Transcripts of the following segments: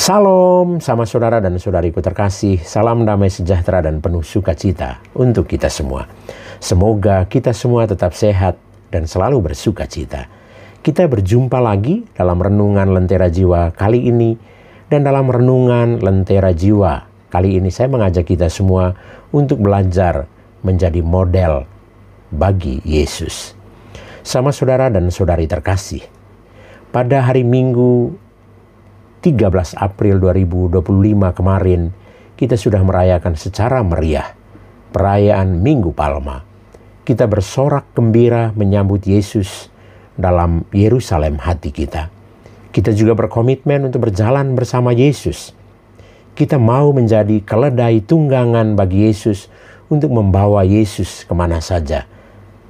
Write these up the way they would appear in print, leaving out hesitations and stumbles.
Salam sama saudara dan saudariku terkasih, salam damai sejahtera dan penuh sukacita untuk kita semua. Semoga kita semua tetap sehat dan selalu bersukacita. Kita berjumpa lagi dalam Renungan Lentera Jiwa kali ini, dan dalam Renungan Lentera Jiwa kali ini saya mengajak kita semua untuk belajar menjadi model bagi Yesus. Sama saudara dan saudari terkasih, pada hari Minggu 13 April 2025 kemarin, kita sudah merayakan secara meriah perayaan Minggu Palma. Kita bersorak gembira menyambut Yesus dalam Yerusalem hati kita. Kita juga berkomitmen untuk berjalan bersama Yesus. Kita mau menjadi keledai tunggangan bagi Yesus untuk membawa Yesus kemana saja,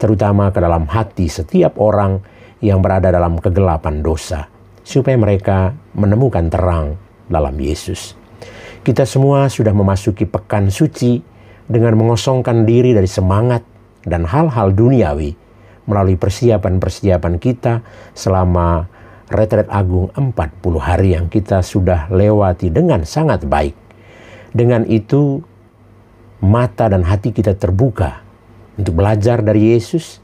terutama ke dalam hati setiap orang yang berada dalam kegelapan dosa, supaya mereka menemukan terang dalam Yesus. Kita semua sudah memasuki pekan suci dengan mengosongkan diri dari semangat dan hal-hal duniawi melalui persiapan-persiapan kita selama retret agung 40 hari yang kita sudah lewati dengan sangat baik. Dengan itu, mata dan hati kita terbuka untuk belajar dari Yesus,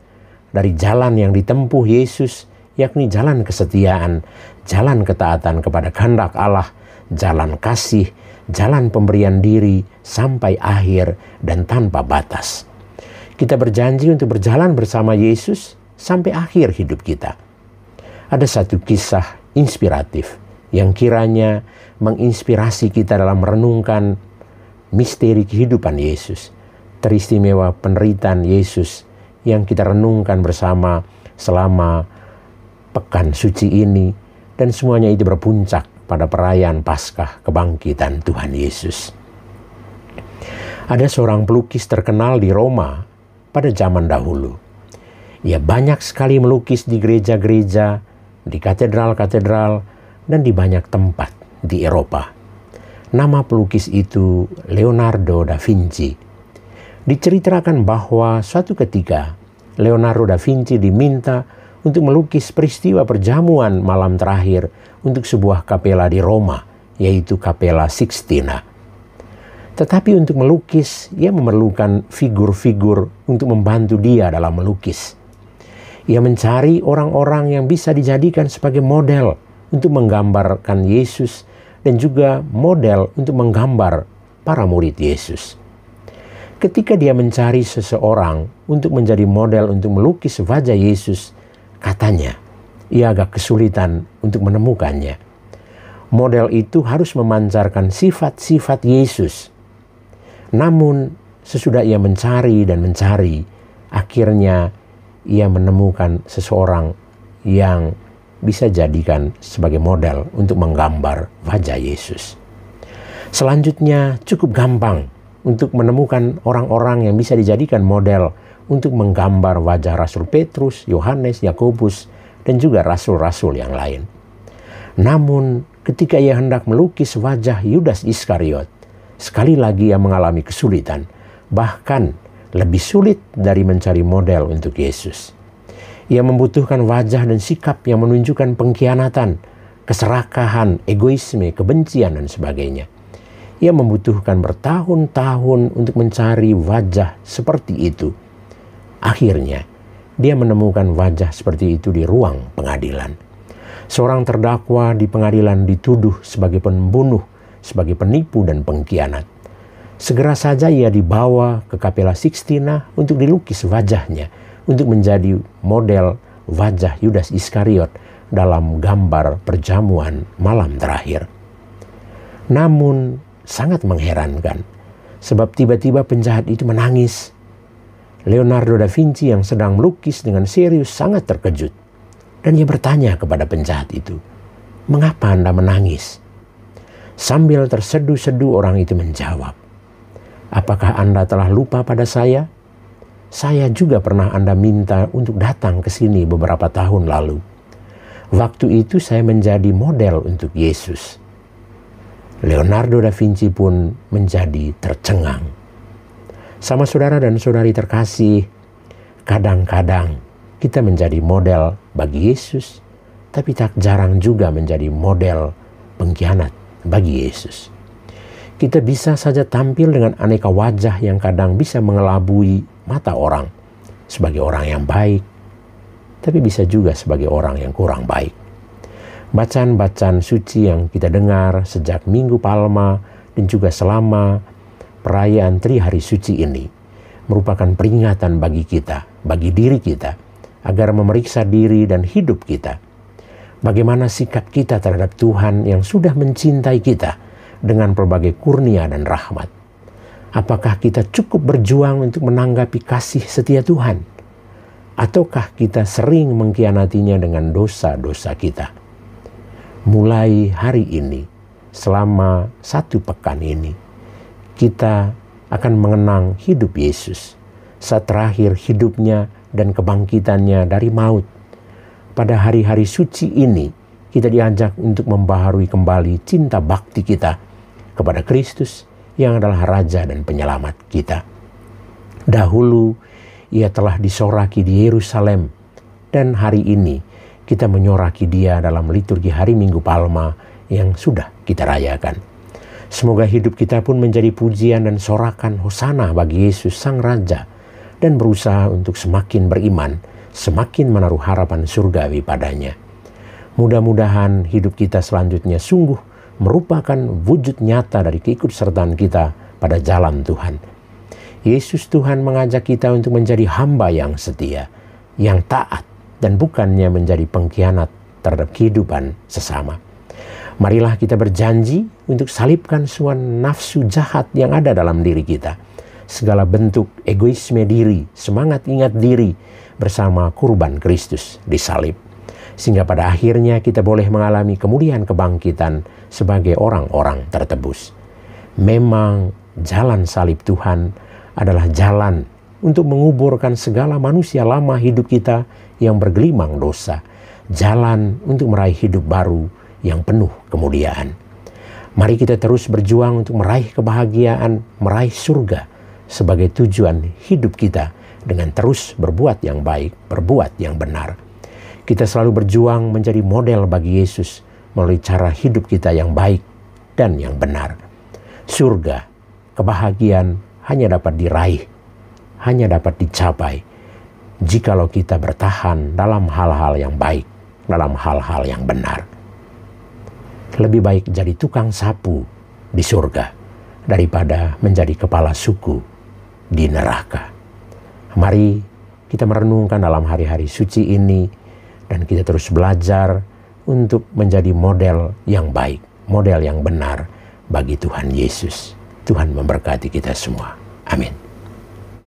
dari jalan yang ditempuh Yesus, yakni jalan kesetiaan, jalan ketaatan kepada kehendak Allah, jalan kasih, jalan pemberian diri sampai akhir dan tanpa batas. Kita berjanji untuk berjalan bersama Yesus sampai akhir hidup kita. Ada satu kisah inspiratif yang kiranya menginspirasi kita dalam merenungkan misteri kehidupan Yesus, teristimewa penderitaan Yesus yang kita renungkan bersama selama pekan suci ini, dan semuanya itu berpuncak pada perayaan Paskah kebangkitan Tuhan Yesus. Ada seorang pelukis terkenal di Roma pada zaman dahulu. Ia banyak sekali melukis di gereja-gereja, di katedral-katedral, dan di banyak tempat di Eropa. Nama pelukis itu Leonardo da Vinci. Diceritakan bahwa suatu ketika Leonardo da Vinci diminta untuk melukis peristiwa perjamuan malam terakhir untuk sebuah kapela di Roma, yaitu Kapela Sixtina. Tetapi untuk melukis, ia memerlukan figur-figur untuk membantu dia dalam melukis. Ia mencari orang-orang yang bisa dijadikan sebagai model untuk menggambarkan Yesus dan juga model untuk menggambar para murid Yesus. Ketika dia mencari seseorang untuk menjadi model untuk melukis wajah Yesus, katanya, ia agak kesulitan untuk menemukannya. Model itu harus memancarkan sifat-sifat Yesus. Namun, sesudah ia mencari dan mencari, akhirnya ia menemukan seseorang yang bisa jadikan sebagai model untuk menggambar wajah Yesus. Selanjutnya, cukup gampang untuk menemukan orang-orang yang bisa dijadikan model untuk menggambar wajah Rasul Petrus, Yohanes, Yakobus, dan juga rasul-rasul yang lain. Namun, ketika ia hendak melukis wajah Yudas Iskariot, sekali lagi ia mengalami kesulitan, bahkan lebih sulit dari mencari model untuk Yesus. Ia membutuhkan wajah dan sikap yang menunjukkan pengkhianatan, keserakahan, egoisme, kebencian, dan sebagainya. Ia membutuhkan bertahun-tahun untuk mencari wajah seperti itu. Akhirnya, dia menemukan wajah seperti itu di ruang pengadilan. Seorang terdakwa di pengadilan dituduh sebagai pembunuh, sebagai penipu dan pengkhianat. Segera saja ia dibawa ke Kapela Sixtina untuk dilukis wajahnya, untuk menjadi model wajah Yudas Iskariot dalam gambar perjamuan malam terakhir. Namun, sangat mengherankan, sebab tiba-tiba penjahat itu menangis. Leonardo da Vinci yang sedang melukis dengan serius sangat terkejut. Dan ia bertanya kepada penjahat itu, "Mengapa Anda menangis?" Sambil terseduh-seduh orang itu menjawab, "Apakah Anda telah lupa pada saya? Saya juga pernah Anda minta untuk datang ke sini beberapa tahun lalu. Waktu itu saya menjadi model untuk Yesus." Leonardo da Vinci pun menjadi tercengang. Sama saudara dan saudari terkasih, kadang-kadang kita menjadi model bagi Yesus, tapi tak jarang juga menjadi model pengkhianat bagi Yesus. Kita bisa saja tampil dengan aneka wajah yang kadang bisa mengelabui mata orang sebagai orang yang baik, tapi bisa juga sebagai orang yang kurang baik. Bacaan-bacaan suci yang kita dengar sejak Minggu Palma dan juga selama perayaan Tri Hari Suci ini merupakan peringatan bagi kita, bagi diri kita, agar memeriksa diri dan hidup kita. Bagaimana sikap kita terhadap Tuhan yang sudah mencintai kita dengan berbagai kurnia dan rahmat. Apakah kita cukup berjuang untuk menanggapi kasih setia Tuhan? Ataukah kita sering mengkhianatinya dengan dosa-dosa kita? Mulai hari ini, selama 1 pekan ini, kita akan mengenang hidup Yesus saat terakhir hidupnya dan kebangkitannya dari maut. Pada hari-hari suci ini, kita diajak untuk membaharui kembali cinta bakti kita kepada Kristus yang adalah Raja dan Penyelamat kita. Dahulu Ia telah disoraki di Yerusalem, dan hari ini kita menyoraki Dia dalam liturgi hari Minggu Palma yang sudah kita rayakan. Semoga hidup kita pun menjadi pujian dan sorakan hosana bagi Yesus Sang Raja, dan berusaha untuk semakin beriman, semakin menaruh harapan surgawi padanya. Mudah-mudahan hidup kita selanjutnya sungguh merupakan wujud nyata dari keikutsertaan kita pada jalan Tuhan. Yesus Tuhan mengajak kita untuk menjadi hamba yang setia, yang taat, dan bukannya menjadi pengkhianat terhadap kehidupan sesama. Marilah kita berjanji untuk salibkan semua nafsu jahat yang ada dalam diri kita, segala bentuk egoisme diri, semangat ingat diri bersama kurban Kristus di salib. Sehingga pada akhirnya kita boleh mengalami kemuliaan kebangkitan sebagai orang-orang tertebus. Memang jalan salib Tuhan adalah jalan untuk menguburkan segala manusia lama hidup kita yang bergelimang dosa. Jalan untuk meraih hidup baru yang penuh kemuliaan. Mari kita terus berjuang untuk meraih kebahagiaan, meraih surga sebagai tujuan hidup kita dengan terus berbuat yang baik, berbuat yang benar. Kita selalu berjuang menjadi model bagi Yesus melalui cara hidup kita yang baik dan yang benar. Surga, kebahagiaan hanya dapat diraih, hanya dapat dicapai jikalau kita bertahan dalam hal-hal yang baik, dalam hal-hal yang benar. Lebih baik jadi tukang sapu di surga daripada menjadi kepala suku di neraka. Mari kita merenungkan dalam hari-hari suci ini, dan kita terus belajar untuk menjadi model yang baik, model yang benar bagi Tuhan Yesus. Tuhan memberkati kita semua. Amin.